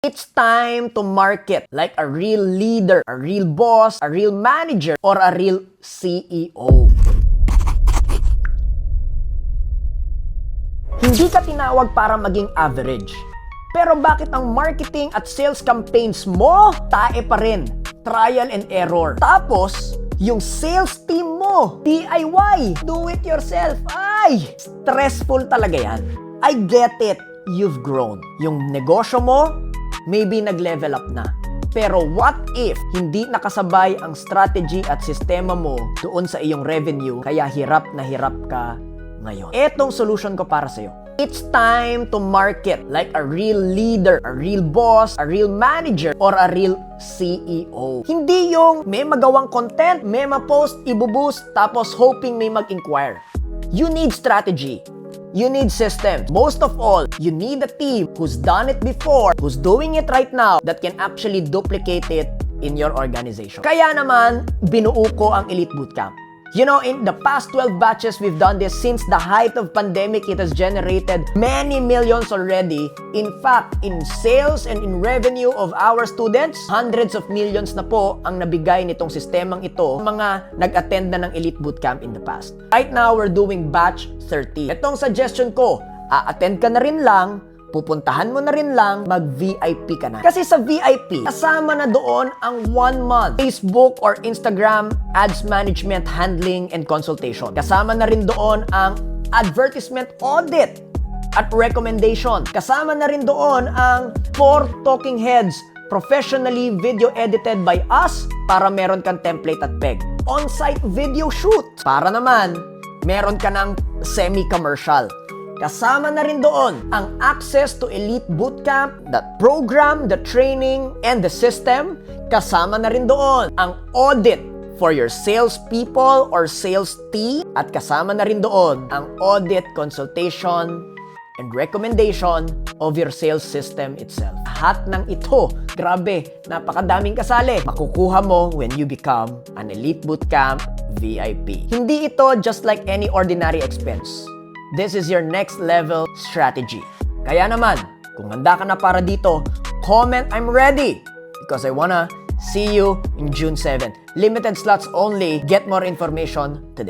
It's time to market like a real leader, a real boss, a real manager, or a real CEO. Hindi ka tinawag para maging average. Pero bakit ang marketing at sales campaigns mo, tae pa rin? Trial and error. Tapos, yung sales team mo, DIY, do it yourself. Ay, stressful talaga yan. I get it. You've grown. Yung negosyo mo, maybe nag-level up na. Pero what if hindi nakasabay ang strategy at sistema mo doon sa iyong revenue, kaya hirap na hirap ka ngayon? Etong solution ko para sa'yo. It's time to market like a real leader, a real boss, a real manager, or a real CEO. Hindi yung may magawang content, may ma-post, ibuboost, tapos hoping may mag-inquire. You need strategy. You need systems. Most of all, you need a team who's done it before, who's doing it right now, that can actually duplicate it in your organization. Kaya naman, binuo ko ang Elite Bootcamp. You know, in the past 12 batches, we've done this since the height of pandemic. It has generated many millions already. In fact, in sales and in revenue of our students, hundreds of millions na po ang nabigay nitong sistemang ito, mga nag-attend na ng Elite Bootcamp in the past. Right now, we're doing batch 30. Itong suggestion ko, a-attend ka na rin lang, pupuntahan mo na rin lang, mag-VIP ka na. Kasi sa VIP, kasama na doon ang 1 month Facebook or Instagram ads management, handling, and consultation. Kasama na rin doon ang advertisement audit at recommendation. Kasama na rin doon ang 4 talking heads, professionally video edited by us para meron kang template at peg. On-site video shoot para naman meron ka ng semi-commercial. Kasama na rin doon ang access to Elite Bootcamp, the program, the training, and the system. Kasama na rin doon ang audit for your sales people or sales team. At kasama na rin doon ang audit, consultation, and recommendation of your sales system itself. Lahat ng ito, grabe, napakadaming kasali. Makukuha mo when you become an Elite Bootcamp VIP. Hindi ito just like any ordinary expense. This is your next level strategy. Kaya naman, kung handa ka na para dito, comment I'm ready because I wanna see you in June 7. Limited slots only. Get more information today.